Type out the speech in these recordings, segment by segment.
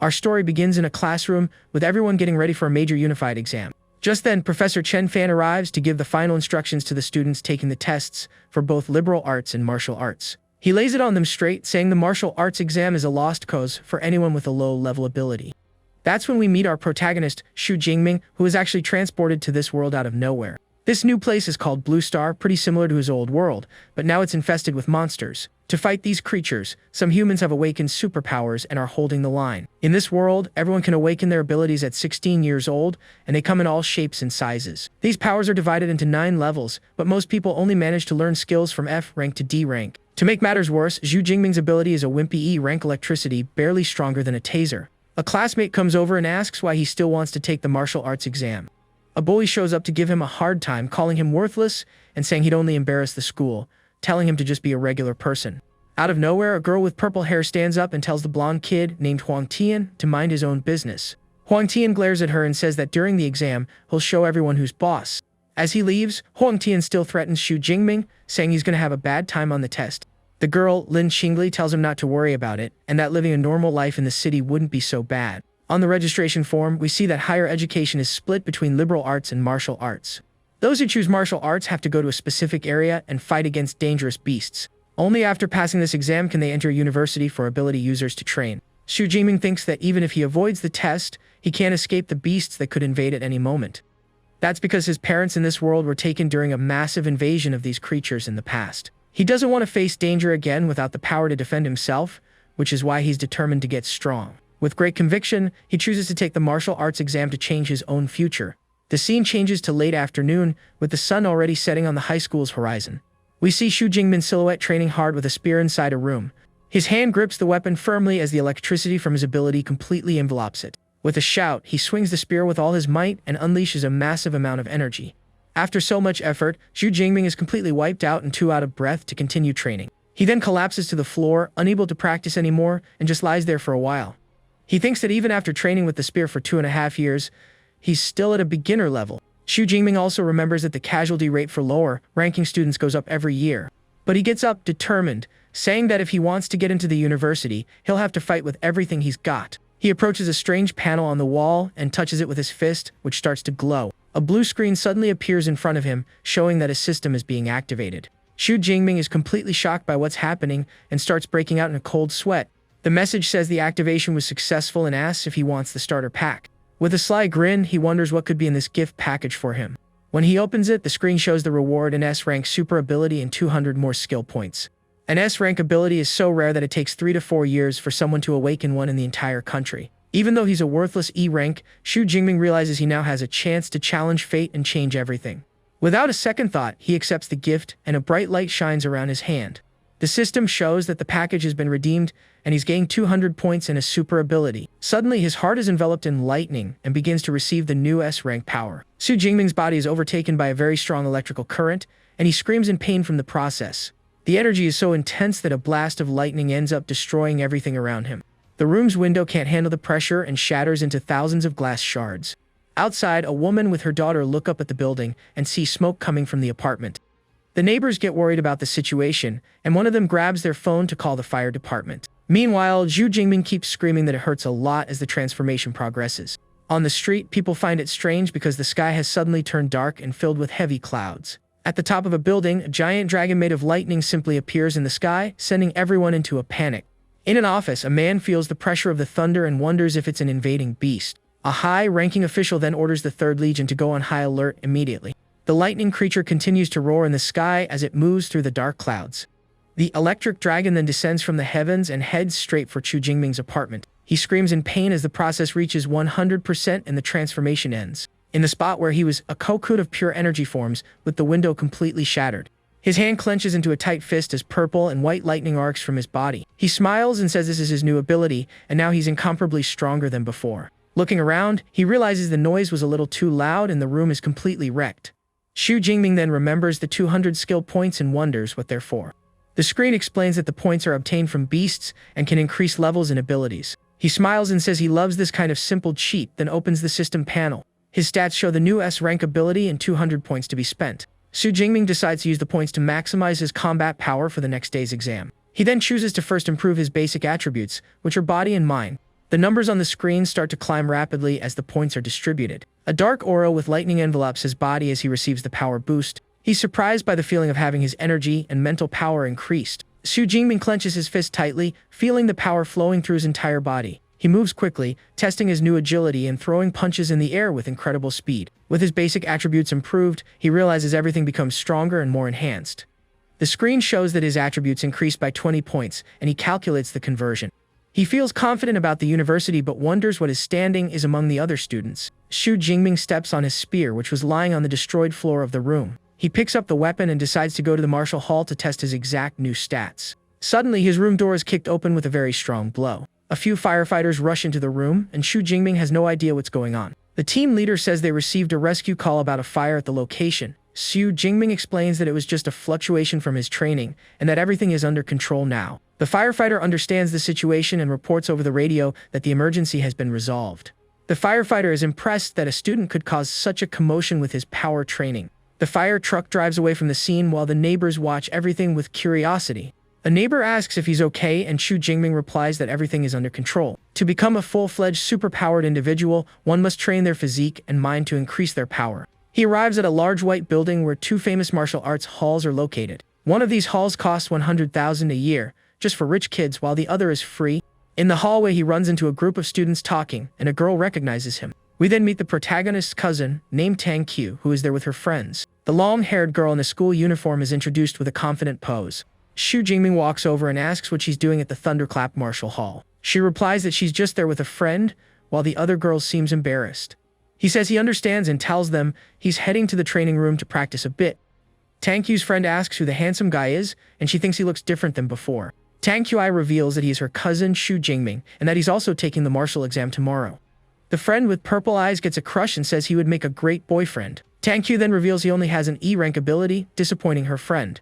Our story begins in a classroom with everyone getting ready for a major unified exam. Just then, Professor Chen Fan arrives to give the final instructions to the students taking the tests for both liberal arts and martial arts. He lays it on them straight, saying the martial arts exam is a lost cause for anyone with a low-level ability. That's when we meet our protagonist, Xu Jingming, who is actually transported to this world out of nowhere. This new place is called Blue Star, pretty similar to his old world, but now it's infested with monsters. To fight these creatures, some humans have awakened superpowers and are holding the line. In this world, everyone can awaken their abilities at 16 years old, and they come in all shapes and sizes. These powers are divided into 9 levels, but most people only manage to learn skills from F rank to D rank. To make matters worse, Xu Jingming's ability is a wimpy E rank electricity, barely stronger than a taser. A classmate comes over and asks why he still wants to take the martial arts exam. A bully shows up to give him a hard time, calling him worthless and saying he'd only embarrass the school, telling him to just be a regular person. Out of nowhere, a girl with purple hair stands up and tells the blonde kid named Huang Tian to mind his own business. Huang Tian glares at her and says that during the exam, he'll show everyone who's boss. As he leaves, Huang Tian still threatens Xu Jingming, saying he's going to have a bad time on the test. The girl, Lin Qingli, tells him not to worry about it, and that living a normal life in the city wouldn't be so bad. On the registration form, we see that higher education is split between liberal arts and martial arts. Those who choose martial arts have to go to a specific area and fight against dangerous beasts. Only after passing this exam can they enter a university for ability users to train. Xu Jingming thinks that even if he avoids the test, he can't escape the beasts that could invade at any moment. That's because his parents in this world were taken during a massive invasion of these creatures in the past. He doesn't want to face danger again without the power to defend himself, which is why he's determined to get strong. With great conviction, he chooses to take the martial arts exam to change his own future. The scene changes to late afternoon, with the sun already setting on the high school's horizon. We see Xu Jingmin's silhouette training hard with a spear inside a room. His hand grips the weapon firmly as the electricity from his ability completely envelops it. With a shout, he swings the spear with all his might and unleashes a massive amount of energy. After so much effort, Xu Jingming is completely wiped out and too out of breath to continue training. He then collapses to the floor, unable to practice anymore, and just lies there for a while. He thinks that even after training with the spear for 2.5 years, he's still at a beginner level. Xu Jingming also remembers that the casualty rate for lower-ranking students goes up every year. But he gets up determined, saying that if he wants to get into the university, he'll have to fight with everything he's got. He approaches a strange panel on the wall and touches it with his fist, which starts to glow. A blue screen suddenly appears in front of him, showing that a system is being activated. Xu Jingming is completely shocked by what's happening and starts breaking out in a cold sweat. The message says the activation was successful and asks if he wants the starter pack. With a sly grin, he wonders what could be in this gift package for him. When he opens it, the screen shows the reward: an S-rank super ability and 200 more skill points. An S-rank ability is so rare that it takes 3 to 4 years for someone to awaken one in the entire country. Even though he's a worthless E-rank, Xu Jingming realizes he now has a chance to challenge fate and change everything. Without a second thought, he accepts the gift, and a bright light shines around his hand. The system shows that the package has been redeemed, and he's gained 200 points in a super ability. Suddenly, his heart is enveloped in lightning and begins to receive the new S-rank power. Xu Jingming's body is overtaken by a very strong electrical current, and he screams in pain from the process. The energy is so intense that a blast of lightning ends up destroying everything around him. The room's window can't handle the pressure and shatters into thousands of glass shards. Outside, a woman with her daughter look up at the building and see smoke coming from the apartment. The neighbors get worried about the situation, and one of them grabs their phone to call the fire department. Meanwhile, Xu Jingming keeps screaming that it hurts a lot as the transformation progresses. On the street, people find it strange because the sky has suddenly turned dark and filled with heavy clouds. At the top of a building, a giant dragon made of lightning simply appears in the sky, sending everyone into a panic. In an office, a man feels the pressure of the thunder and wonders if it's an invading beast. A high-ranking official then orders the 3rd Legion to go on high alert immediately. The lightning creature continues to roar in the sky as it moves through the dark clouds. The electric dragon then descends from the heavens and heads straight for Xu Jingming's apartment. He screams in pain as the process reaches 100% and the transformation ends. In the spot where he was, a cocoon of pure energy forms, with the window completely shattered. His hand clenches into a tight fist as purple and white lightning arcs from his body. He smiles and says this is his new ability, and now he's incomparably stronger than before. Looking around, he realizes the noise was a little too loud and the room is completely wrecked. Xu Jingming then remembers the 200 skill points and wonders what they're for. The screen explains that the points are obtained from beasts and can increase levels and abilities. He smiles and says he loves this kind of simple cheat, then opens the system panel. His stats show the new S-rank ability and 200 points to be spent. Xu Jingming decides to use the points to maximize his combat power for the next day's exam. He then chooses to first improve his basic attributes, which are body and mind. The numbers on the screen start to climb rapidly as the points are distributed. A dark aura with lightning envelops his body as he receives the power boost. He's surprised by the feeling of having his energy and mental power increased. Xu Jingming clenches his fist tightly, feeling the power flowing through his entire body. He moves quickly, testing his new agility and throwing punches in the air with incredible speed. With his basic attributes improved, he realizes everything becomes stronger and more enhanced. The screen shows that his attributes increased by 20 points, and he calculates the conversion. He feels confident about the university but wonders what his standing is among the other students. Xu Jingming steps on his spear, which was lying on the destroyed floor of the room. He picks up the weapon and decides to go to the martial hall to test his exact new stats. Suddenly, his room door is kicked open with a very strong blow. A few firefighters rush into the room, and Xu Jingming has no idea what's going on. The team leader says they received a rescue call about a fire at the location. Xu Jingming explains that it was just a fluctuation from his training, and that everything is under control now. The firefighter understands the situation and reports over the radio that the emergency has been resolved. The firefighter is impressed that a student could cause such a commotion with his power training. The fire truck drives away from the scene while the neighbors watch everything with curiosity. A neighbor asks if he's okay, and Xu Jingming replies that everything is under control. To become a full-fledged superpowered individual, one must train their physique and mind to increase their power. He arrives at a large white building where two famous martial arts halls are located. One of these halls costs 100,000 a year, just for rich kids, while the other is free. In the hallway, he runs into a group of students talking, and a girl recognizes him. We then meet the protagonist's cousin, named Tang Qiu, who is there with her friends. The long-haired girl in a school uniform is introduced with a confident pose. Xu Jingming walks over and asks what she's doing at the Thunderclap Martial Hall. She replies that she's just there with a friend, while the other girl seems embarrassed. He says he understands and tells them he's heading to the training room to practice a bit. Tang Qiu's friend asks who the handsome guy is, and she thinks he looks different than before. Tang Qiu reveals that he is her cousin Xu Jingming, and that he's also taking the martial exam tomorrow. The friend with purple eyes gets a crush and says he would make a great boyfriend. Tang Qiu then reveals he only has an E-rank ability, disappointing her friend.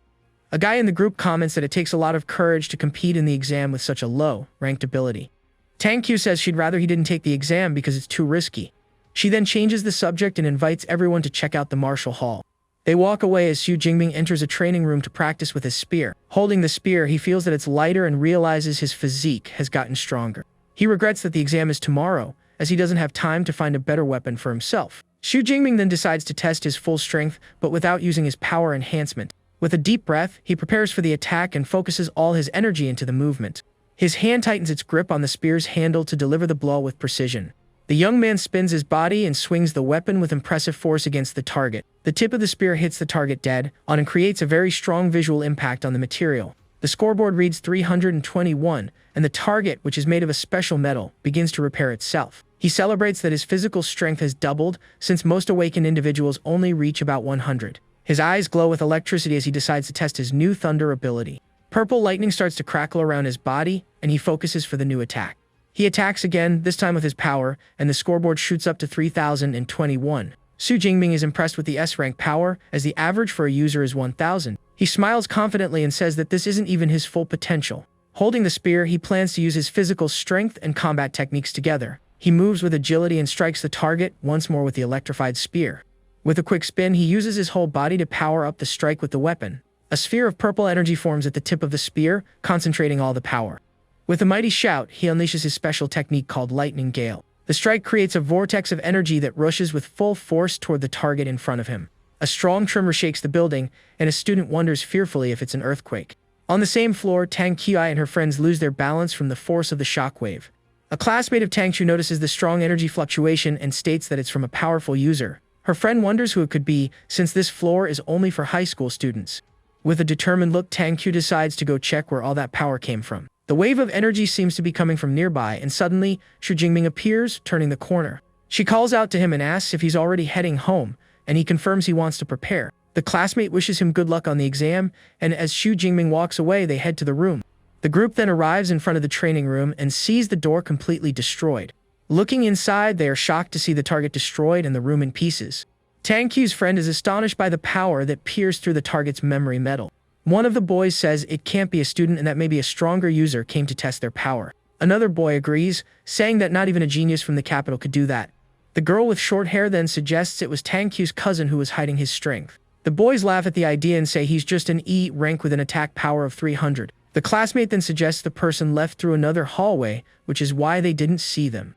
A guy in the group comments that it takes a lot of courage to compete in the exam with such a low-ranked ability. Tang Qiu says she'd rather he didn't take the exam because it's too risky. She then changes the subject and invites everyone to check out the martial hall. They walk away as Xu Jingming enters a training room to practice with his spear. Holding the spear, he feels that it's lighter and realizes his physique has gotten stronger. He regrets that the exam is tomorrow, as he doesn't have time to find a better weapon for himself. Xu Jingming then decides to test his full strength, but without using his power enhancement. With a deep breath, he prepares for the attack and focuses all his energy into the movement. His hand tightens its grip on the spear's handle to deliver the blow with precision. The young man spins his body and swings the weapon with impressive force against the target. The tip of the spear hits the target dead on and creates a very strong visual impact on the material. The scoreboard reads 321, and the target, which is made of a special metal, begins to repair itself. He celebrates that his physical strength has doubled, since most awakened individuals only reach about 100. His eyes glow with electricity as he decides to test his new thunder ability. Purple lightning starts to crackle around his body, and he focuses for the new attack. He attacks again, this time with his power, and the scoreboard shoots up to 3021. Xu Jingming is impressed with the S-rank power, as the average for a user is 1000. He smiles confidently and says that this isn't even his full potential. Holding the spear, he plans to use his physical strength and combat techniques together. He moves with agility and strikes the target once more with the electrified spear. With a quick spin, he uses his whole body to power up the strike with the weapon. A sphere of purple energy forms at the tip of the spear, concentrating all the power. With a mighty shout, he unleashes his special technique called Lightning Gale. The strike creates a vortex of energy that rushes with full force toward the target in front of him. A strong tremor shakes the building, and a student wonders fearfully if it's an earthquake. On the same floor, Tang Qiu and her friends lose their balance from the force of the shockwave. A classmate of Tang Qiu notices the strong energy fluctuation and states that it's from a powerful user. Her friend wonders who it could be, since this floor is only for high school students. With a determined look, Tang Qiu decides to go check where all that power came from. The wave of energy seems to be coming from nearby, and suddenly, Xu Jingming appears, turning the corner. She calls out to him and asks if he's already heading home, and he confirms he wants to prepare. The classmate wishes him good luck on the exam, and as Xu Jingming walks away, they head to the room. The group then arrives in front of the training room and sees the door completely destroyed. Looking inside, they are shocked to see the target destroyed and the room in pieces. Tang Qiu's friend is astonished by the power that pierced through the target's memory metal. One of the boys says it can't be a student and that maybe a stronger user came to test their power. Another boy agrees, saying that not even a genius from the capital could do that. The girl with short hair then suggests it was Tang Qiu's cousin who was hiding his strength. The boys laugh at the idea and say he's just an E rank with an attack power of 300. The The classmate then suggests the person left through another hallway, which is why they didn't see them.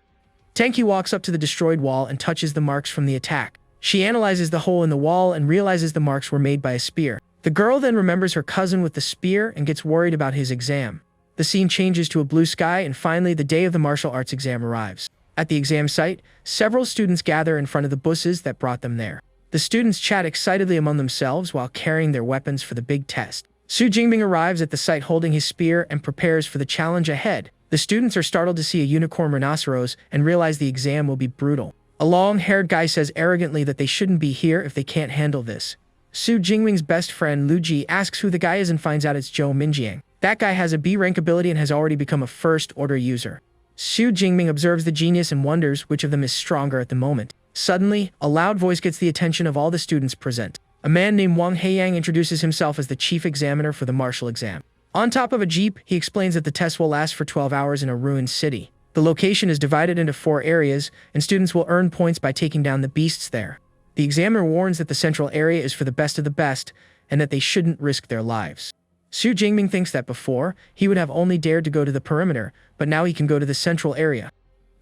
Tenki walks up to the destroyed wall and touches the marks from the attack. She analyzes the hole in the wall and realizes the marks were made by a spear. The girl then remembers her cousin with the spear and gets worried about his exam. The scene changes to a blue sky, and finally the day of the martial arts exam arrives. At the exam site, several students gather in front of the buses that brought them there. The students chat excitedly among themselves while carrying their weapons for the big test. Su Jingbing arrives at the site holding his spear and prepares for the challenge ahead. The students are startled to see a unicorn rhinoceros and realize the exam will be brutal. A long-haired guy says arrogantly that they shouldn't be here if they can't handle this. Su Jingbing's best friend Lu Ji asks who the guy is and finds out it's Zhou Minjiang. That guy has a B rank ability and has already become a first-order user. Su Jingbing observes the genius and wonders which of them is stronger at the moment. Suddenly, a loud voice gets the attention of all the students present. A man named Wang Heiyang introduces himself as the chief examiner for the martial exam. On top of a jeep, he explains that the test will last for 12 hours in a ruined city. The location is divided into 4 areas, and students will earn points by taking down the beasts there. The examiner warns that the central area is for the best of the best, and that they shouldn't risk their lives. Su Jingbing thinks that before, he would have only dared to go to the perimeter, but now he can go to the central area.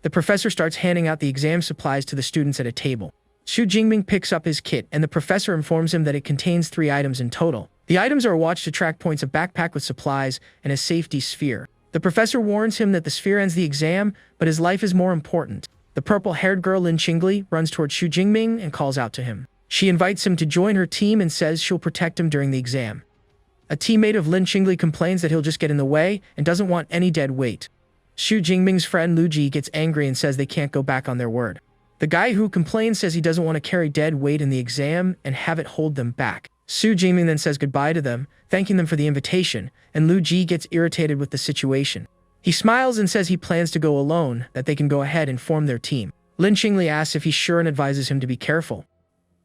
The professor starts handing out the exam supplies to the students at a table. Su Jingbing picks up his kit, and the professor informs him that it contains 3 items in total. The items are a watch to track points, a backpack with supplies, and a safety sphere. The professor warns him that the sphere ends the exam, but his life is more important. The purple-haired girl Lin Qingli runs toward Su Jingbing and calls out to him. She invites him to join her team and says she'll protect him during the exam. A teammate of Lin Qingli complains that he'll just get in the way and doesn't want any dead weight. Su Jingbing's friend Lu Ji gets angry and says they can't go back on their word. The guy who complains says he doesn't want to carry dead weight in the exam and have it hold them back. Su Jingbing then says goodbye to them, thanking them for the invitation, and Lu Ji gets irritated with the situation. He smiles and says he plans to go alone, that they can go ahead and form their team. Lin Qingli asks if he's sure and advises him to be careful.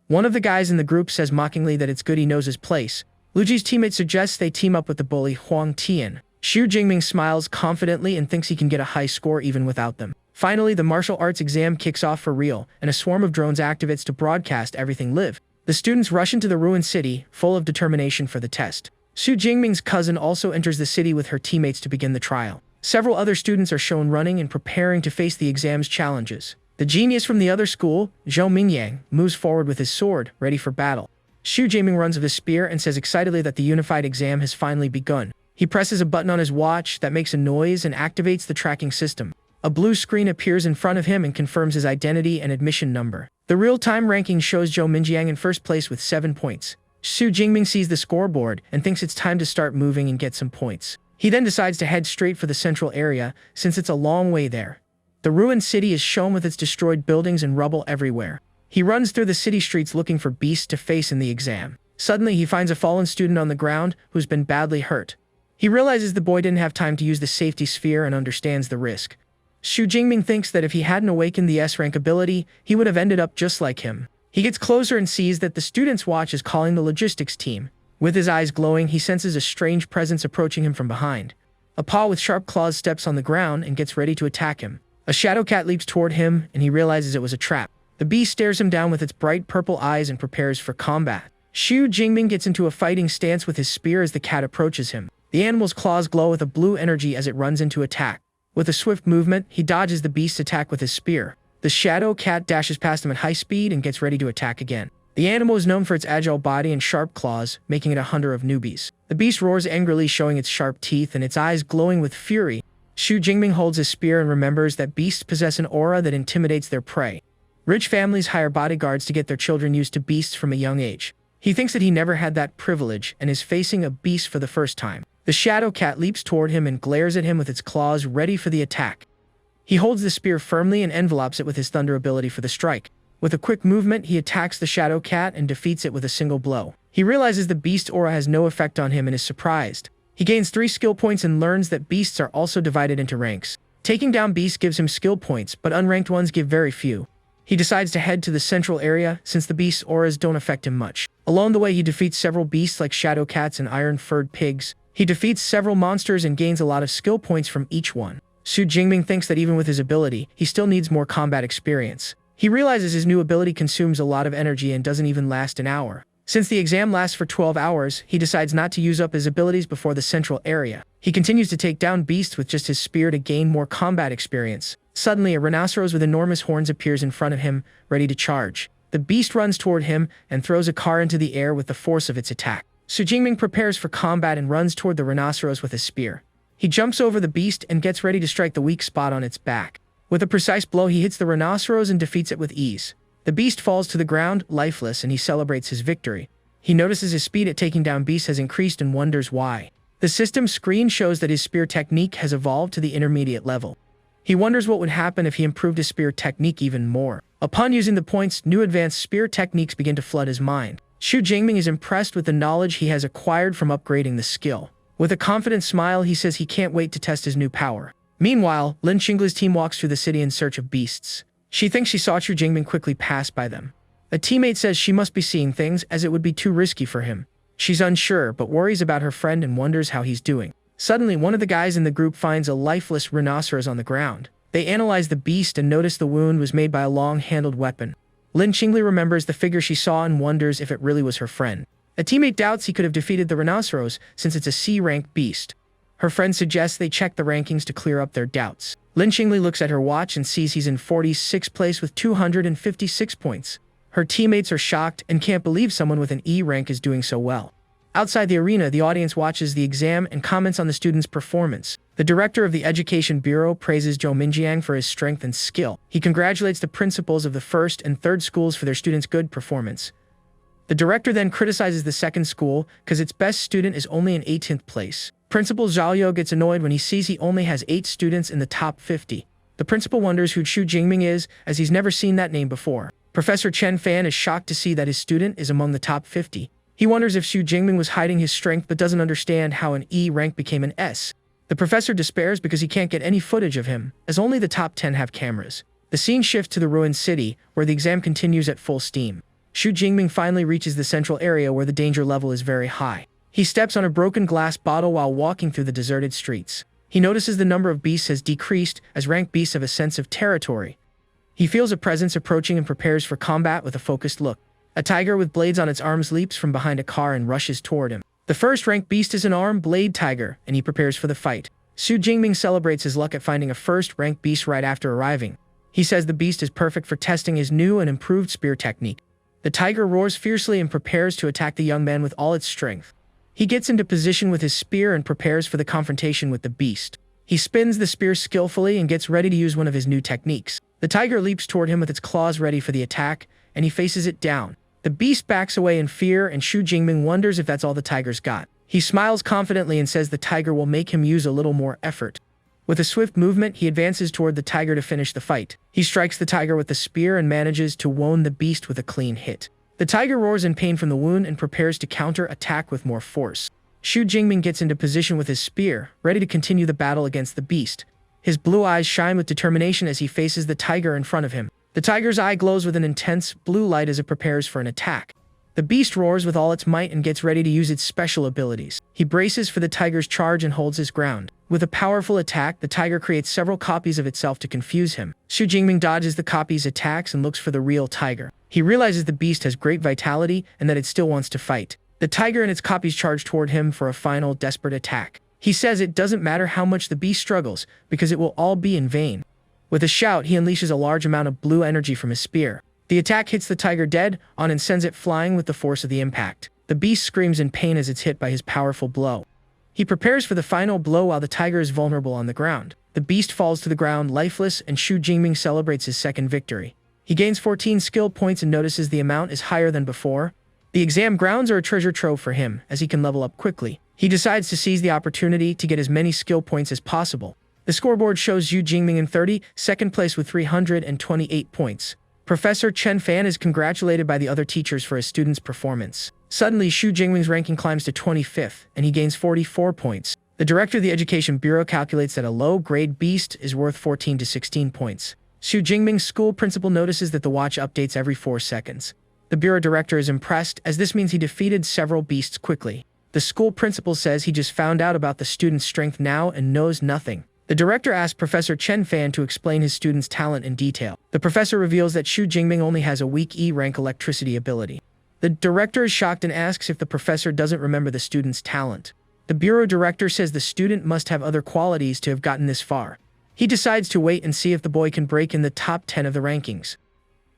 One of the guys in the group says mockingly that it's good he knows his place. Lu Ji's teammate suggests they team up with the bully Huang Tian. Su Jingbing smiles confidently and thinks he can get a high score even without them. Finally, the martial arts exam kicks off for real, and a swarm of drones activates to broadcast everything live. The students rush into the ruined city, full of determination for the test. Su Jingbing's cousin also enters the city with her teammates to begin the trial. Several other students are shown running and preparing to face the exam's challenges. The genius from the other school, Zhou Minjiang, moves forward with his sword, ready for battle. Su Jingbing runs with his spear and says excitedly that the unified exam has finally begun. He presses a button on his watch that makes a noise and activates the tracking system. A blue screen appears in front of him and confirms his identity and admission number. The real-time ranking shows Zhou Minjiang in first place with 7 points. Su Jingbing sees the scoreboard and thinks it's time to start moving and get some points. He then decides to head straight for the central area, since it's a long way there. The ruined city is shown with its destroyed buildings and rubble everywhere. He runs through the city streets looking for beasts to face in the exam. Suddenly, he finds a fallen student on the ground who's been badly hurt. He realizes the boy didn't have time to use the safety sphere and understands the risk. Su Jingbing thinks that if he hadn't awakened the S-rank ability, he would have ended up just like him. He gets closer and sees that the student's watch is calling the logistics team. With his eyes glowing, he senses a strange presence approaching him from behind. A paw with sharp claws steps on the ground and gets ready to attack him. A shadow cat leaps toward him, and he realizes it was a trap. The beast stares him down with its bright purple eyes and prepares for combat. Su Jingbing gets into a fighting stance with his spear as the cat approaches him. The animal's claws glow with a blue energy as it runs into attack. With a swift movement, he dodges the beast's attack with his spear. The shadow cat dashes past him at high speed and gets ready to attack again. The animal is known for its agile body and sharp claws, making it a hunter of newbies. The beast roars angrily, showing its sharp teeth and its eyes glowing with fury. Su Jingbing holds his spear and remembers that beasts possess an aura that intimidates their prey. Rich families hire bodyguards to get their children used to beasts from a young age. He thinks that he never had that privilege and is facing a beast for the first time. The shadow cat leaps toward him and glares at him with its claws, ready for the attack. He holds the spear firmly and envelopes it with his thunder ability for the strike. With a quick movement, he attacks the shadow cat and defeats it with a single blow. He realizes the beast aura has no effect on him and is surprised. He gains 3 skill points and learns that beasts are also divided into ranks. Taking down beasts gives him skill points, but unranked ones give very few. He decides to head to the central area, since the beast's auras don't affect him much. Along the way, he defeats several beasts like shadow cats and iron-furred pigs. He defeats several monsters and gains a lot of skill points from each one. Su Jingbing thinks that even with his ability, he still needs more combat experience. He realizes his new ability consumes a lot of energy and doesn't even last an hour. Since the exam lasts for 12 hours, he decides not to use up his abilities before the central area. He continues to take down beasts with just his spear to gain more combat experience. Suddenly, a rhinoceros with enormous horns appears in front of him, ready to charge. The beast runs toward him and throws a car into the air with the force of its attack. Su Jingming prepares for combat and runs toward the rhinoceros with his spear. He jumps over the beast and gets ready to strike the weak spot on its back. With a precise blow, he hits the rhinoceros and defeats it with ease. The beast falls to the ground, lifeless, and he celebrates his victory. He notices his speed at taking down beasts has increased and wonders why. The system screen shows that his spear technique has evolved to the intermediate level. He wonders what would happen if he improved his spear technique even more. Upon using the points, new advanced spear techniques begin to flood his mind. Su Jingming is impressed with the knowledge he has acquired from upgrading the skill. With a confident smile, he says he can't wait to test his new power. Meanwhile, Lin Qingle's team walks through the city in search of beasts. She thinks she saw Su Jingming quickly pass by them. A teammate says she must be seeing things as it would be too risky for him. She's unsure, but worries about her friend and wonders how he's doing. Suddenly, one of the guys in the group finds a lifeless rhinoceros on the ground. They analyze the beast and notice the wound was made by a long-handled weapon. Lin Qingle remembers the figure she saw and wonders if it really was her friend. A teammate doubts he could have defeated the rhinoceros since it's a C-rank beast. Her friend suggests they check the rankings to clear up their doubts. Lin Qingle looks at her watch and sees he's in 46th place with 256 points. Her teammates are shocked and can't believe someone with an E rank is doing so well. Outside the arena, the audience watches the exam and comments on the students' performance. The director of the Education Bureau praises Zhou Minjiang for his strength and skill. He congratulates the principals of the first and third schools for their students' good performance. The director then criticizes the second school because its best student is only in 18th place. Principal Zhao Yo gets annoyed when he sees he only has 8 students in the top 50. The principal wonders who Su Jingming is, as he's never seen that name before. Professor Chen Fan is shocked to see that his student is among the top 50. He wonders if Su Jingming was hiding his strength but doesn't understand how an E rank became an S. The professor despairs because he can't get any footage of him, as only the top 10 have cameras. The scene shifts to the ruined city, where the exam continues at full steam. Su Jingming finally reaches the central area where the danger level is very high. He steps on a broken glass bottle while walking through the deserted streets. He notices the number of beasts has decreased, as ranked beasts have a sense of territory. He feels a presence approaching and prepares for combat with a focused look. A tiger with blades on its arms leaps from behind a car and rushes toward him. The first ranked beast is an arm-blade tiger, and he prepares for the fight. Su Jingming celebrates his luck at finding a first-ranked beast right after arriving. He says the beast is perfect for testing his new and improved spear technique. The tiger roars fiercely and prepares to attack the young man with all its strength. He gets into position with his spear and prepares for the confrontation with the beast. He spins the spear skillfully and gets ready to use one of his new techniques. The tiger leaps toward him with its claws ready for the attack, and he faces it down. The beast backs away in fear, and Su Jingming wonders if that's all the tiger's got. He smiles confidently and says the tiger will make him use a little more effort. With a swift movement, he advances toward the tiger to finish the fight. He strikes the tiger with the spear and manages to wound the beast with a clean hit. The tiger roars in pain from the wound and prepares to counter-attack with more force. Su Jingming gets into position with his spear, ready to continue the battle against the beast. His blue eyes shine with determination as he faces the tiger in front of him. The tiger's eye glows with an intense blue light as it prepares for an attack. The beast roars with all its might and gets ready to use its special abilities. He braces for the tiger's charge and holds his ground. With a powerful attack, the tiger creates several copies of itself to confuse him. Su Jingming dodges the copy's attacks and looks for the real tiger. He realizes the beast has great vitality and that it still wants to fight. The tiger and its copies charge toward him for a final desperate attack. He says it doesn't matter how much the beast struggles, because it will all be in vain. With a shout, he unleashes a large amount of blue energy from his spear. The attack hits the tiger dead on and sends it flying with the force of the impact. The beast screams in pain as it's hit by his powerful blow. He prepares for the final blow while the tiger is vulnerable on the ground. The beast falls to the ground lifeless, and Su Jingming celebrates his second victory. He gains 14 skill points and notices the amount is higher than before. The exam grounds are a treasure trove for him, as he can level up quickly. He decides to seize the opportunity to get as many skill points as possible. The scoreboard shows Su Jingming in 32nd place with 328 points. Professor Chen Fan is congratulated by the other teachers for his students' performance. Suddenly, Su Jingming's ranking climbs to 25th, and he gains 44 points. The director of the Education Bureau calculates that a low-grade beast is worth 14 to 16 points. Su Jingming's school principal notices that the watch updates every 4 seconds. The bureau director is impressed, as this means he defeated several beasts quickly. The school principal says he just found out about the student's strength now and knows nothing. The director asks Professor Chen Fan to explain his student's talent in detail. The professor reveals that Su Jingming only has a weak E-rank electricity ability. The director is shocked and asks if the professor doesn't remember the student's talent. The bureau director says the student must have other qualities to have gotten this far. He decides to wait and see if the boy can break in the top 10 of the rankings.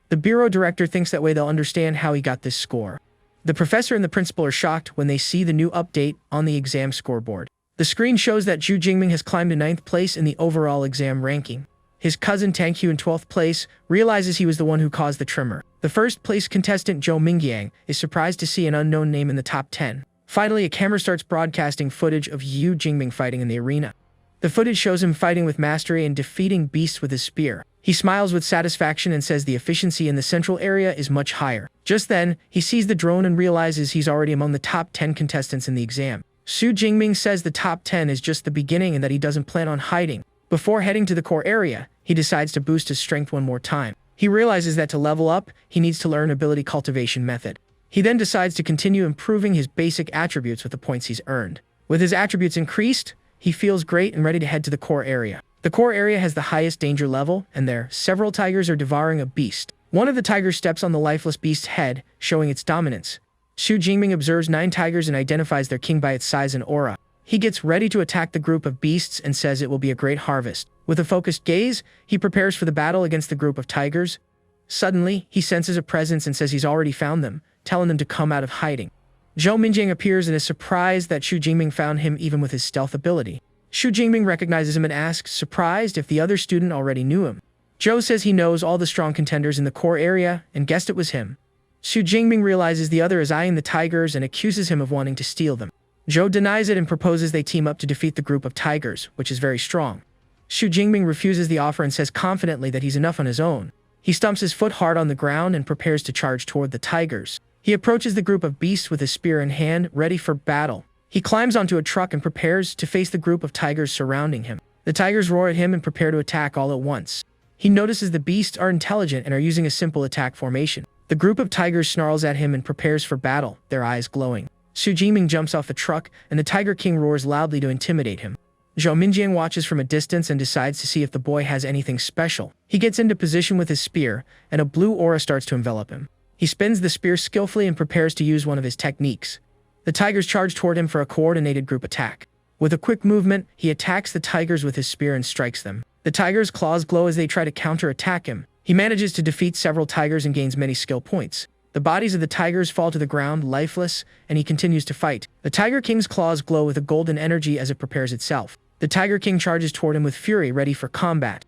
The bureau director thinks that way they'll understand how he got this score. The professor and the principal are shocked when they see the new update on the exam scoreboard. The screen shows that Zhu Jingming has climbed to 9th place in the overall exam ranking. His cousin Tangqiu in 12th place realizes he was the one who caused the tremor. The first place contestant Zhou Mingyang is surprised to see an unknown name in the top 10. Finally, a camera starts broadcasting footage of Zhu Jingming fighting in the arena. The footage shows him fighting with mastery and defeating beasts with his spear. He smiles with satisfaction and says the efficiency in the central area is much higher. Just then, he sees the drone and realizes he's already among the top 10 contestants in the exam. Zhu Jingming says the top 10 is just the beginning and that he doesn't plan on hiding. Before heading to the core area, he decides to boost his strength one more time. He realizes that to level up, he needs to learn ability cultivation method. He then decides to continue improving his basic attributes with the points he's earned. With his attributes increased, he feels great and ready to head to the core area. The core area has the highest danger level, and there, several tigers are devouring a beast. One of the tigers steps on the lifeless beast's head, showing its dominance. Zhu Jingming observes 9 tigers and identifies their king by its size and aura. He gets ready to attack the group of beasts and says it will be a great harvest. With a focused gaze, he prepares for the battle against the group of tigers. Suddenly, he senses a presence and says he's already found them, telling them to come out of hiding. Zhou Minjiang appears and is surprised that Zhu Jingming found him even with his stealth ability. Zhu Jingming recognizes him and asks, surprised, if the other student already knew him. Zhou says he knows all the strong contenders in the core area and guessed it was him. Zhu Jingming realizes the other is eyeing the tigers and accuses him of wanting to steal them. Zhou denies it and proposes they team up to defeat the group of tigers, which is very strong. Zhu Jingming refuses the offer and says confidently that he's enough on his own. He stumps his foot hard on the ground and prepares to charge toward the tigers. He approaches the group of beasts with his spear in hand, ready for battle. He climbs onto a truck and prepares to face the group of tigers surrounding him. The tigers roar at him and prepare to attack all at once. He notices the beasts are intelligent and are using a simple attack formation. The group of tigers snarls at him and prepares for battle, their eyes glowing. Zhu Jingming jumps off the truck, and the Tiger King roars loudly to intimidate him. Zhou Minjiang watches from a distance and decides to see if the boy has anything special. He gets into position with his spear, and a blue aura starts to envelop him. He spins the spear skillfully and prepares to use one of his techniques. The tigers charge toward him for a coordinated group attack. With a quick movement, he attacks the tigers with his spear and strikes them. The tigers' claws glow as they try to counter-attack him. He manages to defeat several tigers and gains many skill points. The bodies of the tigers fall to the ground, lifeless, and he continues to fight. The Tiger King's claws glow with a golden energy as it prepares itself. The Tiger King charges toward him with fury, ready for combat.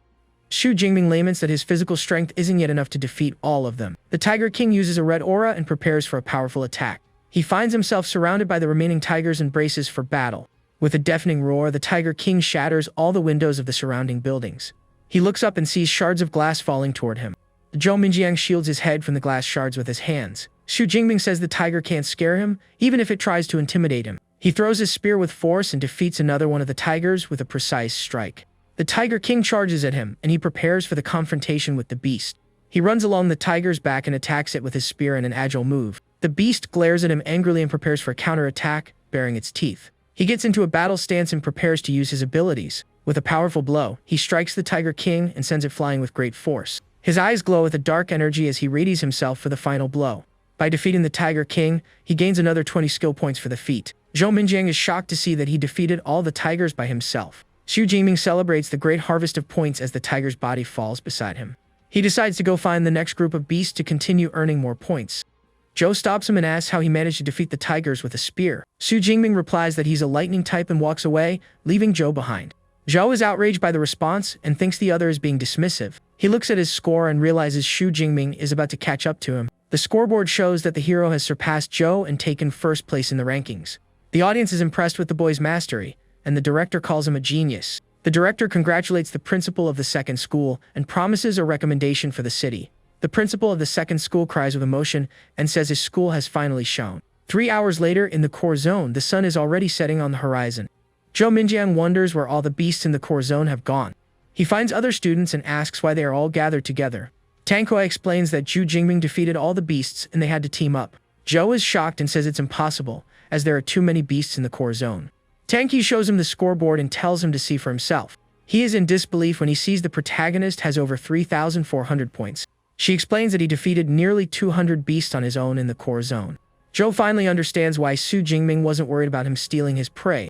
Zhu Jingming laments that his physical strength isn't yet enough to defeat all of them. The Tiger King uses a red aura and prepares for a powerful attack. He finds himself surrounded by the remaining tigers and braces for battle. With a deafening roar, the Tiger King shatters all the windows of the surrounding buildings. He looks up and sees shards of glass falling toward him. Zhou Minjiang shields his head from the glass shards with his hands. Zhu Jingming says the tiger can't scare him, even if it tries to intimidate him. He throws his spear with force and defeats another one of the tigers with a precise strike. The Tiger King charges at him, and he prepares for the confrontation with the beast. He runs along the tiger's back and attacks it with his spear in an agile move. The beast glares at him angrily and prepares for a counterattack, baring its teeth. He gets into a battle stance and prepares to use his abilities. With a powerful blow, he strikes the Tiger King and sends it flying with great force. His eyes glow with a dark energy as he readies himself for the final blow. By defeating the Tiger King, he gains another 20 skill points for the feat. Zhou Minjiang is shocked to see that he defeated all the tigers by himself. Zhu Jingming celebrates the great harvest of points as the tiger's body falls beside him. He decides to go find the next group of beasts to continue earning more points. Zhou stops him and asks how he managed to defeat the tigers with a spear. Zhu Jingming replies that he's a lightning type and walks away, leaving Zhou behind. Zhou is outraged by the response and thinks the other is being dismissive. He looks at his score and realizes Zhu Jingming is about to catch up to him. The scoreboard shows that the hero has surpassed Zhou and taken first place in the rankings. The audience is impressed with the boy's mastery, and the director calls him a genius. The director congratulates the principal of the second school and promises a recommendation for the city. The principal of the second school cries with emotion and says his school has finally shown. 3 hours later, in the core zone, the sun is already setting on the horizon. Zhou Minjiang wonders where all the beasts in the core zone have gone. He finds other students and asks why they are all gathered together. Tangqiu explains that Zhu Jingming defeated all the beasts and they had to team up. Zhou is shocked and says it's impossible, as there are too many beasts in the core zone. Tangqiu shows him the scoreboard and tells him to see for himself. He is in disbelief when he sees the protagonist has over 3,400 points. She explains that he defeated nearly 200 beasts on his own in the core zone. Zhou finally understands why Su Jingming wasn't worried about him stealing his prey.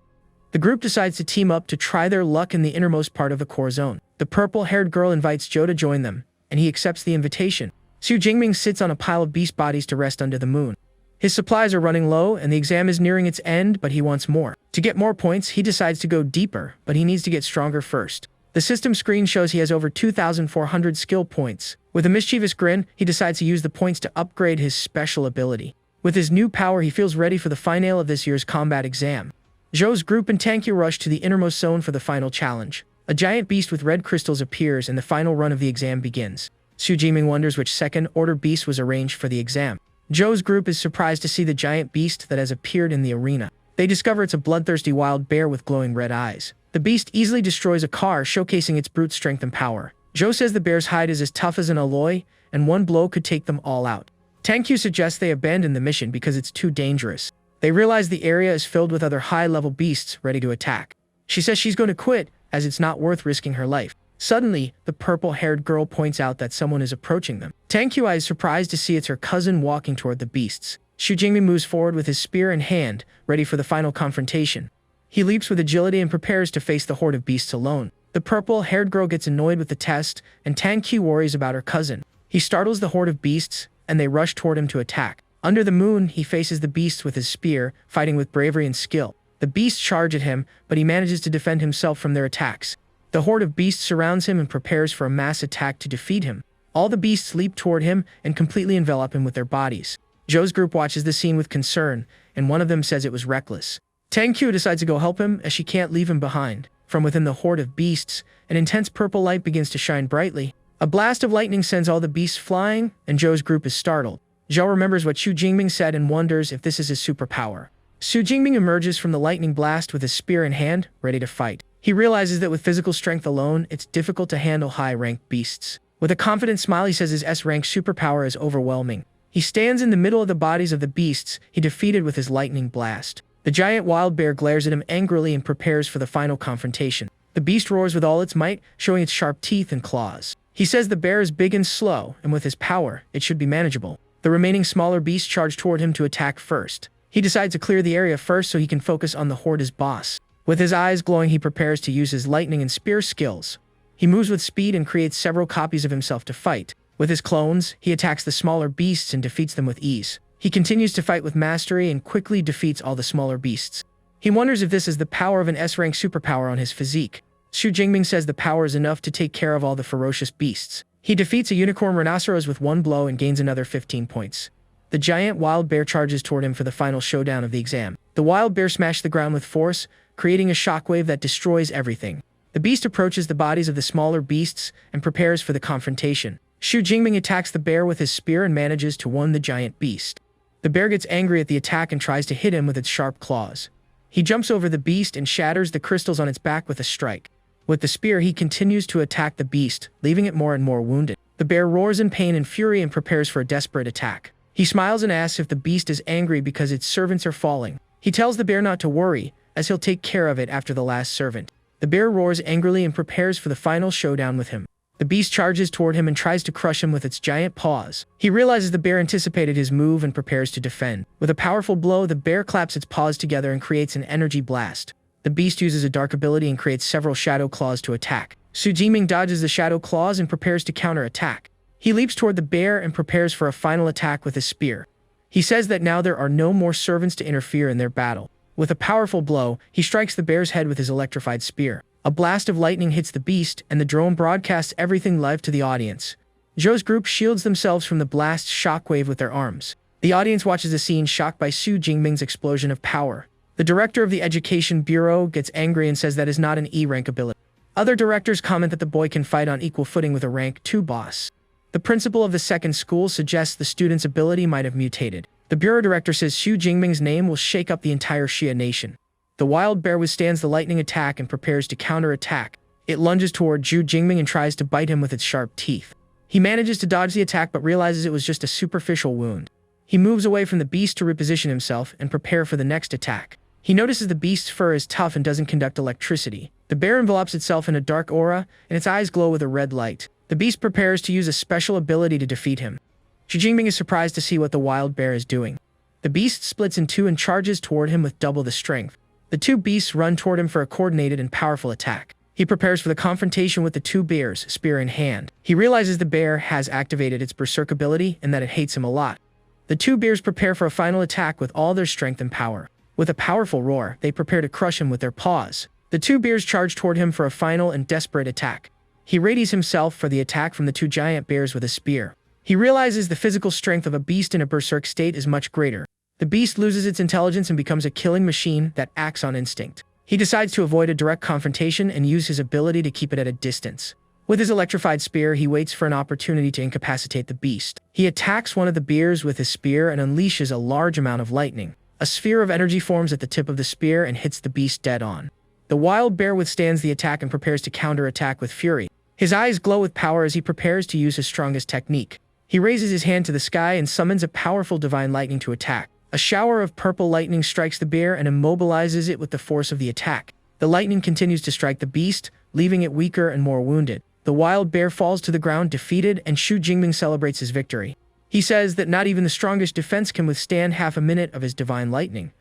The group decides to team up to try their luck in the innermost part of the core zone. The purple-haired girl invites Zhou to join them, and he accepts the invitation. Su Jingming sits on a pile of beast bodies to rest under the moon. His supplies are running low, and the exam is nearing its end, but he wants more. To get more points, he decides to go deeper, but he needs to get stronger first. The system screen shows he has over 2,400 skill points. With a mischievous grin, he decides to use the points to upgrade his special ability. With his new power, he feels ready for the finale of this year's combat exam. Zhou's group and Tankyu rush to the innermost zone for the final challenge. A giant beast with red crystals appears, and the final run of the exam begins. Su Jingming wonders which second-order beast was arranged for the exam. Zhou's group is surprised to see the giant beast that has appeared in the arena. They discover it's a bloodthirsty wild bear with glowing red eyes. The beast easily destroys a car, showcasing its brute strength and power. Zhou says the bear's hide is as tough as an alloy, and one blow could take them all out. Tankyu suggests they abandon the mission because it's too dangerous. They realize the area is filled with other high-level beasts ready to attack. She says she's going to quit, as it's not worth risking her life. Suddenly, the purple-haired girl points out that someone is approaching them. Tankyu is surprised to see it's her cousin walking toward the beasts. Su Jingming moves forward with his spear in hand, ready for the final confrontation. He leaps with agility and prepares to face the horde of beasts alone. The purple-haired girl gets annoyed with the test, and Tankyu worries about her cousin. He startles the horde of beasts, and they rush toward him to attack. Under the moon, he faces the beasts with his spear, fighting with bravery and skill. The beasts charge at him, but he manages to defend himself from their attacks. The horde of beasts surrounds him and prepares for a mass attack to defeat him. All the beasts leap toward him and completely envelop him with their bodies. Zhou's group watches the scene with concern, and one of them says it was reckless. Tankyu decides to go help him, as she can't leave him behind. From within the horde of beasts, an intense purple light begins to shine brightly. A blast of lightning sends all the beasts flying, and Zhou's group is startled. Zhou remembers what Su Jingming said and wonders if this is his superpower. Su Jingming emerges from the lightning blast with his spear in hand, ready to fight. He realizes that with physical strength alone, it's difficult to handle high-ranked beasts. With a confident smile, he says his S-rank superpower is overwhelming. He stands in the middle of the bodies of the beasts he defeated with his lightning blast. The giant wild bear glares at him angrily and prepares for the final confrontation. The beast roars with all its might, showing its sharp teeth and claws. He says the bear is big and slow, and with his power, it should be manageable. The remaining smaller beasts charge toward him to attack first. He decides to clear the area first so he can focus on the horde as boss. With his eyes glowing, he prepares to use his lightning and spear skills. He moves with speed and creates several copies of himself to fight. With his clones, he attacks the smaller beasts and defeats them with ease. He continues to fight with mastery and quickly defeats all the smaller beasts. He wonders if this is the power of an S-rank superpower on his physique. Su Jingming says the power is enough to take care of all the ferocious beasts. He defeats a unicorn rhinoceros with one blow and gains another 15 points. The giant wild bear charges toward him for the final showdown of the exam. The wild bear smashes the ground with force, creating a shockwave that destroys everything. The beast approaches the bodies of the smaller beasts and prepares for the confrontation. Su Jingming attacks the bear with his spear and manages to wound the giant beast. The bear gets angry at the attack and tries to hit him with its sharp claws. He jumps over the beast and shatters the crystals on its back with a strike. With the spear, he continues to attack the beast, leaving it more and more wounded. The bear roars in pain and fury and prepares for a desperate attack. He smiles and asks if the beast is angry because its servants are falling. He tells the bear not to worry, as he'll take care of it after the last servant. The bear roars angrily and prepares for the final showdown with him. The beast charges toward him and tries to crush him with its giant paws. He realizes the bear anticipated his move and prepares to defend. With a powerful blow, the bear claps its paws together and creates an energy blast. The beast uses a dark ability and creates several shadow claws to attack. Su Jingming dodges the shadow claws and prepares to counter-attack. He leaps toward the bear and prepares for a final attack with his spear. He says that now there are no more servants to interfere in their battle. With a powerful blow, he strikes the bear's head with his electrified spear. A blast of lightning hits the beast, and the drone broadcasts everything live to the audience. Zhou's group shields themselves from the blast's shockwave with their arms. The audience watches the scene, shocked by Su Jingming's explosion of power. The director of the Education Bureau gets angry and says that is not an E-rank ability. Other directors comment that the boy can fight on equal footing with a rank 2 boss. The principal of the second school suggests the student's ability might have mutated. The bureau director says Su Jingming's name will shake up the entire Xia nation. The wild bear withstands the lightning attack and prepares to counter-attack. It lunges toward Su Jingming and tries to bite him with its sharp teeth. He manages to dodge the attack but realizes it was just a superficial wound. He moves away from the beast to reposition himself and prepare for the next attack. He notices the beast's fur is tough and doesn't conduct electricity. The bear envelops itself in a dark aura, and its eyes glow with a red light. The beast prepares to use a special ability to defeat him. Xu Jingming is surprised to see what the wild bear is doing. The beast splits in two and charges toward him with double the strength. The two beasts run toward him for a coordinated and powerful attack. He prepares for the confrontation with the two bears, spear in hand. He realizes the bear has activated its berserk ability and that it hates him a lot. The two bears prepare for a final attack with all their strength and power. With a powerful roar, they prepare to crush him with their paws. The two bears charge toward him for a final and desperate attack. He readies himself for the attack from the two giant bears with a spear. He realizes the physical strength of a beast in a berserk state is much greater. The beast loses its intelligence and becomes a killing machine that acts on instinct. He decides to avoid a direct confrontation and use his ability to keep it at a distance. With his electrified spear, he waits for an opportunity to incapacitate the beast. He attacks one of the bears with his spear and unleashes a large amount of lightning. A sphere of energy forms at the tip of the spear and hits the beast dead on. The wild bear withstands the attack and prepares to counterattack with fury. His eyes glow with power as he prepares to use his strongest technique. He raises his hand to the sky and summons a powerful divine lightning to attack. A shower of purple lightning strikes the bear and immobilizes it with the force of the attack. The lightning continues to strike the beast, leaving it weaker and more wounded. The wild bear falls to the ground defeated, and Xu Jingming celebrates his victory. He says that not even the strongest defense can withstand half a minute of his divine lightning.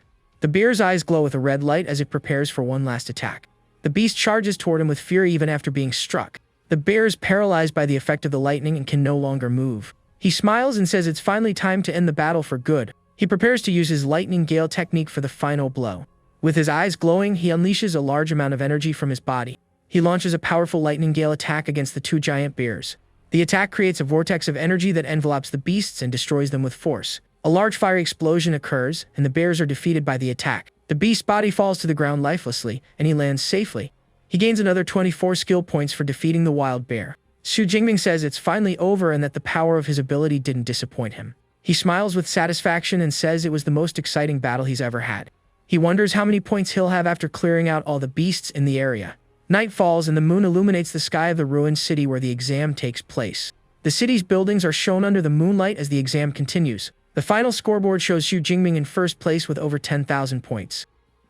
The bear's eyes glow with a red light as it prepares for one last attack. The beast charges toward him with fury even after being struck. The bear is paralyzed by the effect of the lightning and can no longer move. He smiles and says it's finally time to end the battle for good. He prepares to use his lightning gale technique for the final blow. With his eyes glowing, he unleashes a large amount of energy from his body. He launches a powerful lightning gale attack against the two giant bears. The attack creates a vortex of energy that envelops the beasts and destroys them with force. A large fiery explosion occurs, and the bears are defeated by the attack. The beast's body falls to the ground lifelessly, and he lands safely. He gains another 24 skill points for defeating the wild bear. Xu Jingming says it's finally over and that the power of his ability didn't disappoint him. He smiles with satisfaction and says it was the most exciting battle he's ever had. He wonders how many points he'll have after clearing out all the beasts in the area. Night falls and the moon illuminates the sky of the ruined city where the exam takes place. The city's buildings are shown under the moonlight as the exam continues. The final scoreboard shows Xu Jingming in first place with over 10,000 points.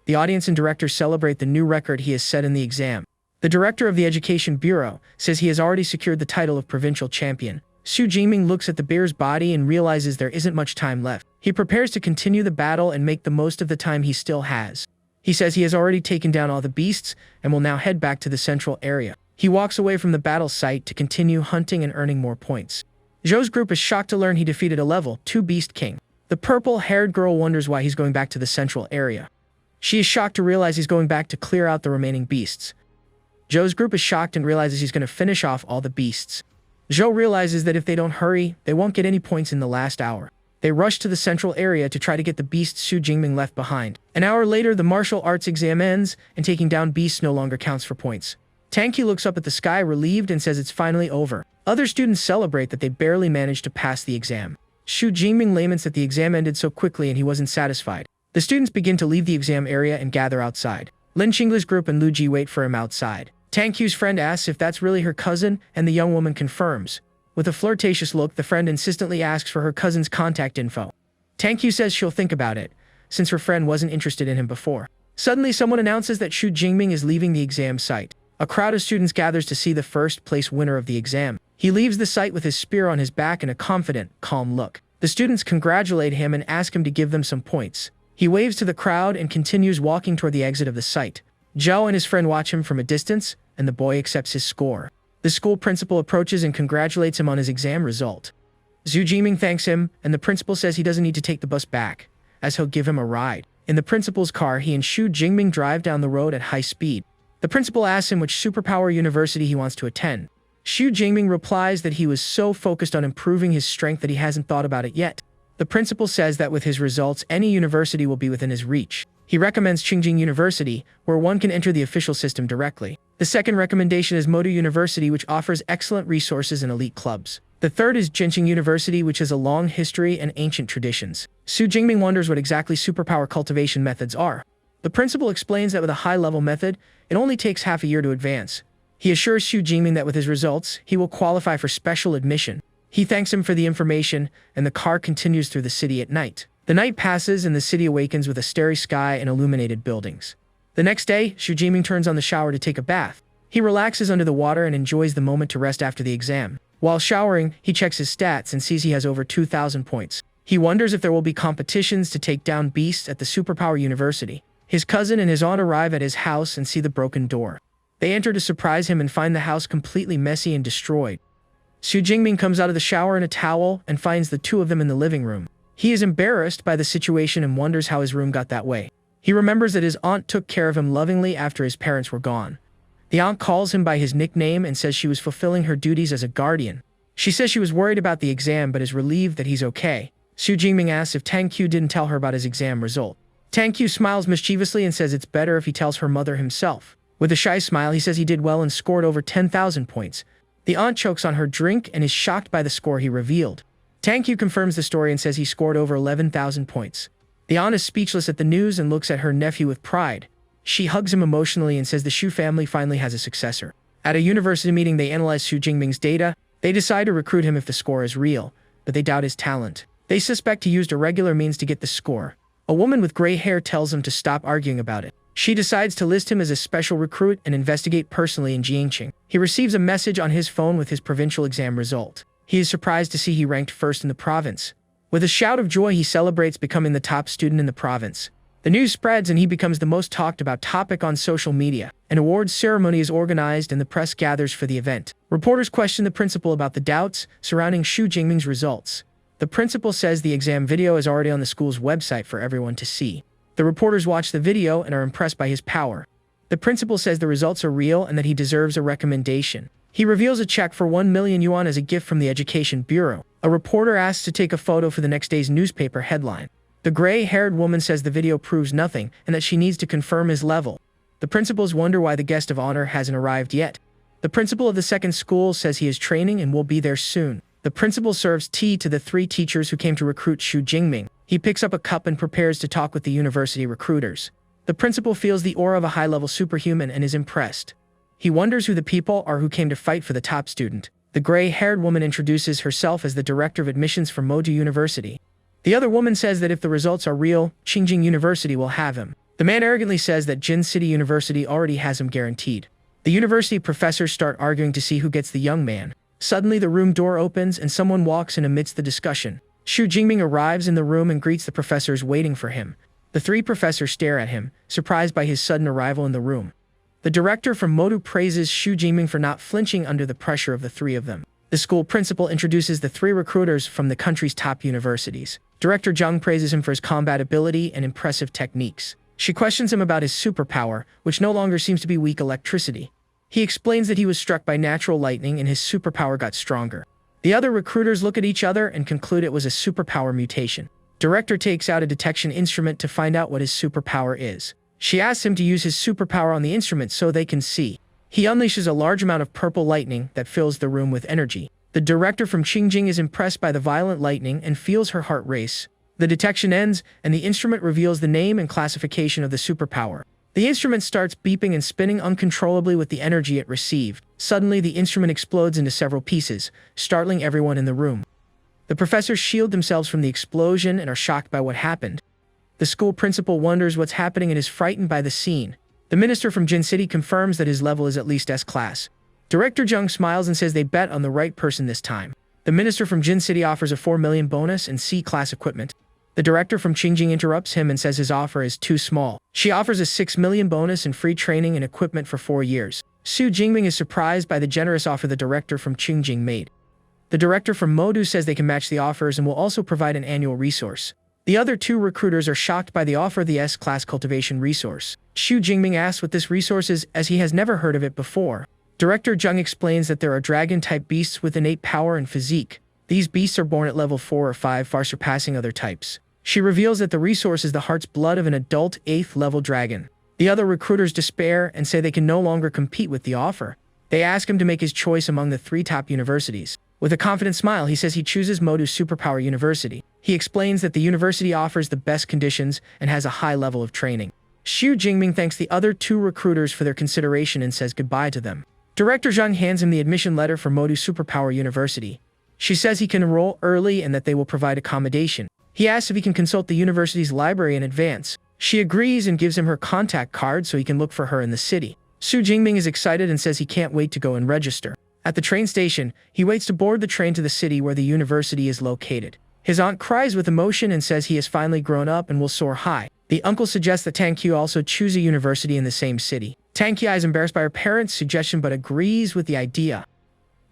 The audience and director celebrate the new record he has set in the exam. The director of the Education Bureau says he has already secured the title of provincial champion. Xu Jingming looks at the bear's body and realizes there isn't much time left. He prepares to continue the battle and make the most of the time he still has. He says he has already taken down all the beasts and will now head back to the central area. He walks away from the battle site to continue hunting and earning more points. Zhou's group is shocked to learn he defeated a level 2 beast king. The purple-haired girl wonders why he's going back to the central area. She is shocked to realize he's going back to clear out the remaining beasts. Zhou's group is shocked and realizes he's going to finish off all the beasts. Zhou realizes that if they don't hurry, they won't get any points in the last hour. They rush to the central area to try to get the beasts Xu Jingming left behind. An hour later, the martial arts exam ends, and taking down beasts no longer counts for points. Tanqi looks up at the sky relieved and says it's finally over. Other students celebrate that they barely managed to pass the exam. Xu Jingming laments that the exam ended so quickly and he wasn't satisfied. The students begin to leave the exam area and gather outside. Lin Qingle's group and Lu Ji wait for him outside. Tanqi's friend asks if that's really her cousin, and the young woman confirms. With a flirtatious look, the friend insistently asks for her cousin's contact info. Tanqi says she'll think about it, since her friend wasn't interested in him before. Suddenly, someone announces that Xu Jingming is leaving the exam site. A crowd of students gathers to see the first-place winner of the exam. He leaves the site with his spear on his back and a confident, calm look. The students congratulate him and ask him to give them some points. He waves to the crowd and continues walking toward the exit of the site. Zhao and his friend watch him from a distance, and the boy accepts his score. The school principal approaches and congratulates him on his exam result. Xu Jingming thanks him, and the principal says he doesn't need to take the bus back, as he'll give him a ride. In the principal's car, he and Xu Jingming drive down the road at high speed. The principal asks him which superpower university he wants to attend. Xu Jingming replies that he was so focused on improving his strength that he hasn't thought about it yet. The principal says that with his results, any university will be within his reach. He recommends Qingjing University, where one can enter the official system directly. The second recommendation is Modu University, which offers excellent resources and elite clubs. The third is Jinqing University, which has a long history and ancient traditions. Xu Jingming wonders what exactly superpower cultivation methods are. The principal explains that with a high-level method, it only takes half a year to advance. He assures Xu Jingming that with his results, he will qualify for special admission. He thanks him for the information, and the car continues through the city at night. The night passes and the city awakens with a starry sky and illuminated buildings. The next day, Xu Jingming turns on the shower to take a bath. He relaxes under the water and enjoys the moment to rest after the exam. While showering, he checks his stats and sees he has over 2,000 points. He wonders if there will be competitions to take down beasts at the Superpower University. His cousin and his aunt arrive at his house and see the broken door. They enter to surprise him and find the house completely messy and destroyed. Xu Jingming comes out of the shower in a towel and finds the two of them in the living room. He is embarrassed by the situation and wonders how his room got that way. He remembers that his aunt took care of him lovingly after his parents were gone. The aunt calls him by his nickname and says she was fulfilling her duties as a guardian. She says she was worried about the exam but is relieved that he's okay. Xu Jingming asks if Tang Qiu didn't tell her about his exam result. Tang Qiu smiles mischievously and says it's better if he tells her mother himself. With a shy smile, he says he did well and scored over 10,000 points. The aunt chokes on her drink and is shocked by the score he revealed. Tang Qiu confirms the story and says he scored over 11,000 points. The aunt is speechless at the news and looks at her nephew with pride. She hugs him emotionally and says the Xu family finally has a successor. At a university meeting, they analyze Xu Jingming's data. They decide to recruit him if the score is real, but they doubt his talent. They suspect he used irregular means to get the score. A woman with gray hair tells him to stop arguing about it. She decides to list him as a special recruit and investigate personally in Jiangqing. He receives a message on his phone with his provincial exam result. He is surprised to see he ranked first in the province. With a shout of joy, he celebrates becoming the top student in the province. The news spreads and he becomes the most talked about topic on social media. An awards ceremony is organized and the press gathers for the event. Reporters question the principal about the doubts surrounding Xu Jingming's results. The principal says the exam video is already on the school's website for everyone to see. The reporters watch the video and are impressed by his power. The principal says the results are real and that he deserves a recommendation. He reveals a check for 1 million yuan as a gift from the Education Bureau. A reporter asks to take a photo for the next day's newspaper headline. The gray-haired woman says the video proves nothing and that she needs to confirm his level. The principals wonder why the guest of honor hasn't arrived yet. The principal of the second school says he is training and will be there soon. The principal serves tea to the 3 teachers who came to recruit Xu Jingming. He picks up a cup and prepares to talk with the university recruiters. The principal feels the aura of a high-level superhuman and is impressed. He wonders who the people are who came to fight for the top student. The gray-haired woman introduces herself as the director of admissions for Modu University. The other woman says that if the results are real, Qingjing University will have him. The man arrogantly says that Jin City University already has him guaranteed. The university professors start arguing to see who gets the young man. Suddenly, the room door opens and someone walks in amidst the discussion. Xu Jingming arrives in the room and greets the professors waiting for him. The 3 professors stare at him, surprised by his sudden arrival in the room. The director from Modu praises Xu Jingming for not flinching under the pressure of the 3 of them. The school principal introduces the 3 recruiters from the country's top universities. Director Zhang praises him for his combat ability and impressive techniques. She questions him about his superpower, which no longer seems to be weak electricity. He explains that he was struck by natural lightning and his superpower got stronger. The other recruiters look at each other and conclude it was a superpower mutation. Director takes out a detection instrument to find out what his superpower is. She asks him to use his superpower on the instrument so they can see. He unleashes a large amount of purple lightning that fills the room with energy. The director from Qingjing is impressed by the violent lightning and feels her heart race. The detection ends, and the instrument reveals the name and classification of the superpower. The instrument starts beeping and spinning uncontrollably with the energy it received. Suddenly, the instrument explodes into several pieces, startling everyone in the room. The professors shield themselves from the explosion and are shocked by what happened. The school principal wonders what's happening and is frightened by the scene. The minister from Jin City confirms that his level is at least S-class. Director Zhang smiles and says they bet on the right person this time. The minister from Jin City offers a 4 million bonus and C-class equipment. The director from Qingjing interrupts him and says his offer is too small. She offers a 6 million bonus and free training and equipment for 4 years. Xu Jingming is surprised by the generous offer the director from Qingjing made. The director from Modu says they can match the offers and will also provide an annual resource. The other 2 recruiters are shocked by the offer of the S-class cultivation resource. Xu Jingming asks what this resource is as he has never heard of it before. Director Zhang explains that there are dragon-type beasts with innate power and physique. These beasts are born at level 4 or 5, far surpassing other types. She reveals that the resource is the heart's blood of an adult 8th-level dragon. The other recruiters despair and say they can no longer compete with the offer. They ask him to make his choice among the 3 top universities. With a confident smile, he says he chooses Modu Superpower University. He explains that the university offers the best conditions and has a high level of training. Xu Jingming thanks the other 2 recruiters for their consideration and says goodbye to them. Director Zhang hands him the admission letter for Modu Superpower University. She says he can enroll early and that they will provide accommodation. He asks if he can consult the university's library in advance. She agrees and gives him her contact card so he can look for her in the city. Su Jingming is excited and says he can't wait to go and register. At the train station, he waits to board the train to the city where the university is located. His aunt cries with emotion and says he has finally grown up and will soar high. The uncle suggests that Tang Qiu also choose a university in the same city. Tang Qiu is embarrassed by her parents' suggestion but agrees with the idea.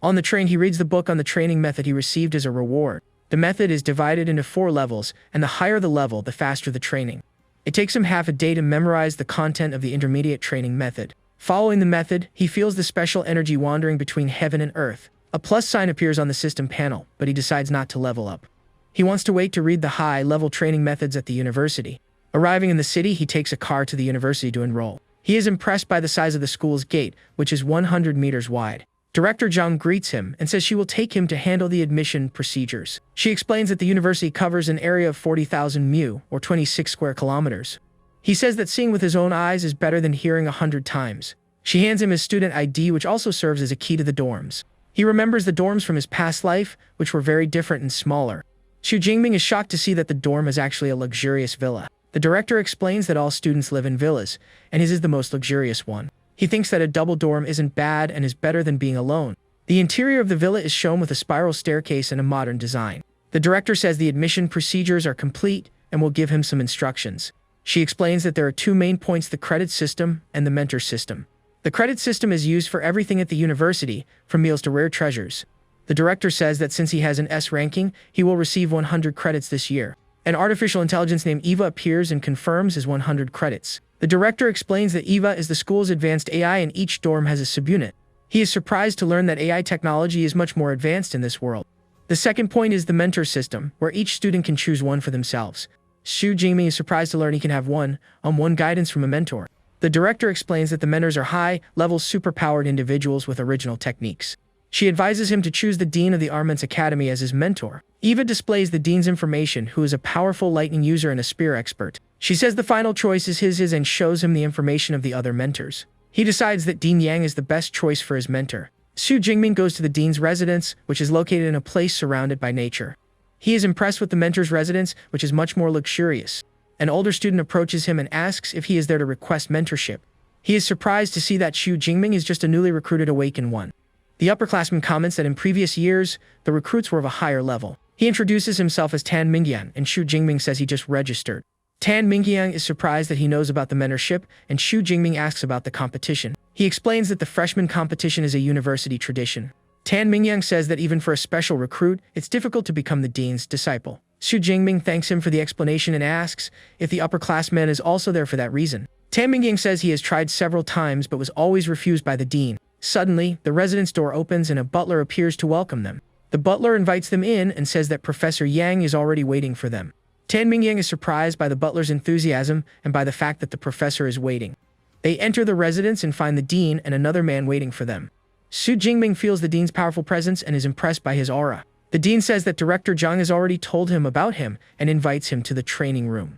On the train, he reads the book on the training method he received as a reward. The method is divided into 4 levels, and the higher the level, the faster the training. It takes him half a day to memorize the content of the intermediate training method. Following the method, he feels the special energy wandering between heaven and earth. A plus sign appears on the system panel, but he decides not to level up. He wants to wait to read the high-level training methods at the university. Arriving in the city, he takes a car to the university to enroll. He is impressed by the size of the school's gate, which is 100 meters wide. Director Zhang greets him and says she will take him to handle the admission procedures. She explains that the university covers an area of 40,000 mu, or 26 square kilometers. He says that seeing with his own eyes is better than hearing 100 times. She hands him his student ID, which also serves as a key to the dorms. He remembers the dorms from his past life, which were very different and smaller. Xu Jingming is shocked to see that the dorm is actually a luxurious villa. The director explains that all students live in villas, and his is the most luxurious one. He thinks that a double dorm isn't bad and is better than being alone. The interior of the villa is shown with a spiral staircase and a modern design. The director says the admission procedures are complete and will give him some instructions. She explains that there are 2 main points: the credit system and the mentor system. The credit system is used for everything at the university, from meals to rare treasures. The director says that since he has an S ranking, he will receive 100 credits this year. An artificial intelligence named Eva appears and confirms his 100 credits. The director explains that Eva is the school's advanced AI and each dorm has a subunit. He is surprised to learn that AI technology is much more advanced in this world. The second point is the mentor system, where each student can choose one for themselves. Xu Jingming is surprised to learn he can have one-on-one guidance from a mentor. The director explains that the mentors are high-level superpowered individuals with original techniques. She advises him to choose the dean of the Armaments Academy as his mentor. Eva displays the dean's information, who is a powerful lightning user and a spear expert. She says the final choice is his and shows him the information of the other mentors. He decides that Dean Yang is the best choice for his mentor. Xu Jingming goes to the dean's residence, which is located in a place surrounded by nature. He is impressed with the mentor's residence, which is much more luxurious. An older student approaches him and asks if he is there to request mentorship. He is surprised to see that Xu Jingming is just a newly recruited awakened one. The upperclassman comments that in previous years, the recruits were of a higher level. He introduces himself as Tan Mingyang, and Xu Jingming says he just registered. Tan Mingyang is surprised that he knows about the mentorship, and Xu Jingming asks about the competition. He explains that the freshman competition is a university tradition. Tan Mingyang says that even for a special recruit, it's difficult to become the dean's disciple. Xu Jingming thanks him for the explanation and asks if the upperclassman is also there for that reason. Tan Mingyang says he has tried several times but was always refused by the dean. Suddenly, the residence door opens and a butler appears to welcome them. The butler invites them in and says that Professor Yang is already waiting for them. Tan Mingyang is surprised by the butler's enthusiasm and by the fact that the professor is waiting. They enter the residence and find the dean and another man waiting for them. Xu Jingming feels the dean's powerful presence and is impressed by his aura. The dean says that Director Zhang has already told him about him and invites him to the training room.